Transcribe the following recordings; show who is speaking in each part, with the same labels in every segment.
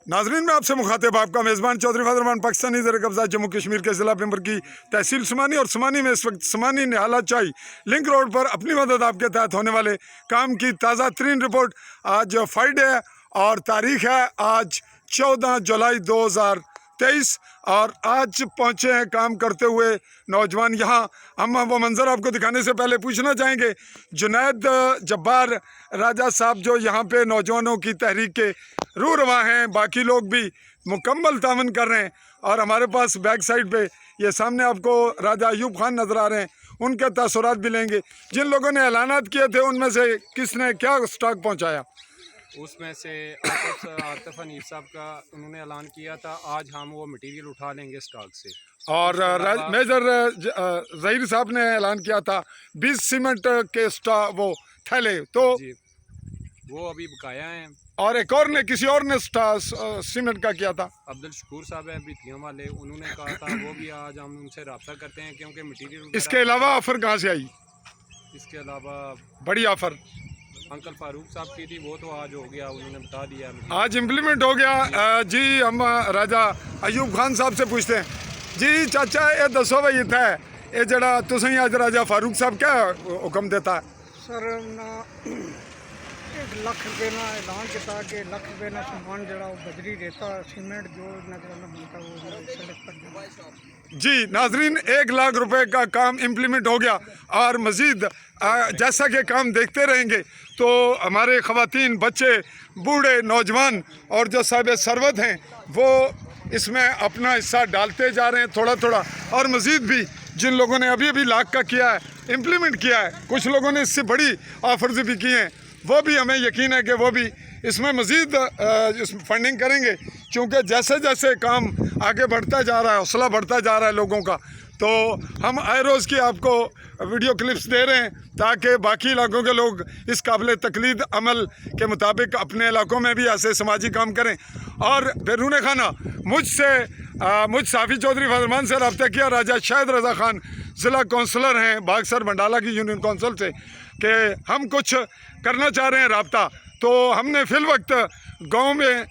Speaker 1: नाजरीन में आपसे मुखातिब आपका मेज़बान चौधरी फजल रहमान पाकिस्तानी ज़र कब्ज़ा जम्मू कश्मीर के ज़िला पिंबर की तहसील समानी और समानी में इस वक्त समानी निहाला चाई लिंक रोड पर अपनी मदद आपके तहत होने वाले काम की ताज़ा तरीन रिपोर्ट। आज फ्राइडे है और तारीख़ है आज 14 जुलाई 2023 और आज पहुँचे हैं काम करते हुए नौजवान यहाँ। हम वो मंज़र आपको दिखाने से पहले पूछना चाहेंगे, जुनैद जब्बार राजा साहब जो यहाँ पे नौजवानों की तहरीक के रूह रवां हैं, बाकी लोग भी मुकम्मल तावन कर रहे हैं। और हमारे पास बैक साइड पे ये सामने आपको राजा अयूब खान नज़र आ रहे हैं, उनके तासुरात भी लेंगे। जिन लोगों ने ऐलानात किए थे उनमें से किसने क्या स्टॉक पहुँचाया?
Speaker 2: उसमें से आतिफ हनीफ साहब का उन्होंने ऐलान किया था आज हम वो मटेरियल उठा लेंगे स्टॉक से। और
Speaker 1: मेजर ज़हीर साहब ने ऐलान किया था 20 सीमेंट के वो थैले तो
Speaker 2: वो अभी बकाया हैं।
Speaker 1: और एक और ने किसी और ने सीमेंट का किया था,
Speaker 2: अब्दुल शकूर साहब है बिथियां वाले, उन्होंने कहा था वो भी आज हम उनसे रब्ता करते हैं क्योंकि मटेरियल।
Speaker 1: इसके अलावा ऑफर कहाँ से आई?
Speaker 2: इसके अलावा
Speaker 1: बड़ी ऑफर
Speaker 2: अंकल फारूक साहब की थी, वो तो आज हो गया, उन्होंने बता दिया,
Speaker 1: आज इम्प्लीमेंट हो गया। जी हम राजा अयूब खान साहब से पूछते हैं। जी चाचा ये दसो भाई इतना है ये जड़ा तुसीं आज राजा फारूक साहब क्या हुक्म देता है?
Speaker 3: सर 1 लाख रुपये ना ऐलान किया कि 1 लाख रुपये ना सामान जरा बजरी रेता सीमेंट जो नजर बनता वो सड़क पर।
Speaker 1: जी नाजरीन 1 लाख रुपए का काम इम्प्लीमेंट हो गया और मज़ीद जैसा कि काम देखते रहेंगे तो हमारे ख़वातीन, बच्चे, बूढ़े, नौजवान और जो साहिब सरवत हैं वो इसमें अपना हिस्सा डालते जा रहे हैं थोड़ा थोड़ा। और मज़ीद भी जिन लोगों ने अभी अभी लाख का किया है, इम्प्लीमेंट किया है, कुछ लोगों ने इससे बड़ी ऑफर्स भी की हैं, वो भी हमें यकीन है कि वो भी इसमें मज़ीद फंडिंग करेंगे। क्योंकि जैसे जैसे काम आगे बढ़ता जा रहा है, हौसला बढ़ता जा रहा है लोगों का, तो हम आए रोज़ की आपको वीडियो क्लिप्स दे रहे हैं ताकि बाकी इलाकों के लोग इस काबिल तकलीद अमल के मुताबिक अपने इलाकों में भी ऐसे समाजी काम करें। और बैरून खाना मुझ साफ़ी चौधरी फजल रहमान से रब्ता किया राजा शाहिद रज़ा खान ज़िला कौंसलर हैं बागसर मंडाला की यूनियन कौंसिल से कि हम कुछ करना चाह रहे हैं रब्ता। तो हमने फ़िल वक्त गाँव में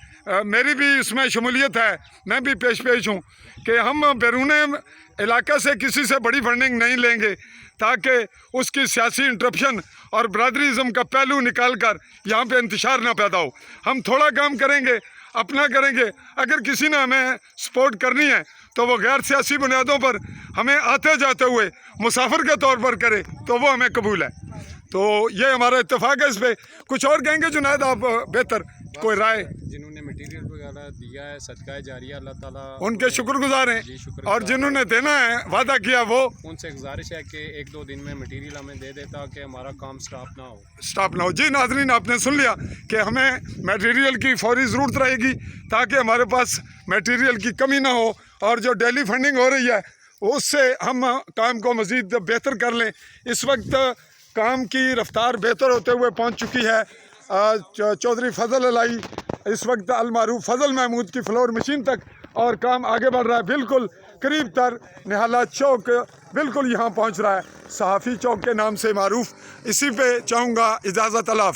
Speaker 1: मेरी भी इसमें शमूलियत है, मैं भी पेश हूँ कि हम बैरून इलाके से किसी से बड़ी फंडिंग नहीं लेंगे ताकि उसकी सियासी इंटरप्शन और बरादरीज़म का पहलू निकाल कर यहाँ पर इंतशार ना पैदा हो। हम थोड़ा काम करेंगे, अपना करेंगे। अगर किसी ने हमें सपोर्ट करनी है तो वो गैर सियासी बुनियादों पर हमें आते जाते हुए मुसाफिर के तौर पर करे तो वो हमें कबूल है। तो ये हमारा इत्तेफाक है। इस पर कुछ और कहेंगे जुनैद आप? बेहतर कोई राय?
Speaker 2: जिन्होंने मटेरियल वगैरह दिया है सदका जारिया अल्लाह ताला
Speaker 1: उनके शुक्रगुजार हैं और जिन्होंने देना है वादा किया वो
Speaker 2: उनसे गुजारिश है कि 1-2 दिन में मटेरियल हमें दे दे ताकि हमारा काम स्टॉप ना हो।
Speaker 1: जी नाजरीन आपने सुन लिया कि हमें मटेरियल की फौरी ज़रूरत रहेगी ताकि हमारे पास मटेरियल की कमी ना हो और जो डेली फंडिंग हो रही है उससे हम काम को मज़ीद बेहतर कर लें। इस वक्त काम की रफ्तार बेहतर होते हुए पहुंच चुकी है। चौधरी फजल अलाई इस वक्त अलमारूफ फजल महमूद की फ्लोर मशीन तक और काम आगे बढ़ रहा है। बिल्कुल करीब तर निहाला चौक बिल्कुल यहाँ पहुँच रहा है, सहाफ़ी चौक के नाम से मारूफ। इसी पे चाहूँगा इजाज़त। अल्लाह।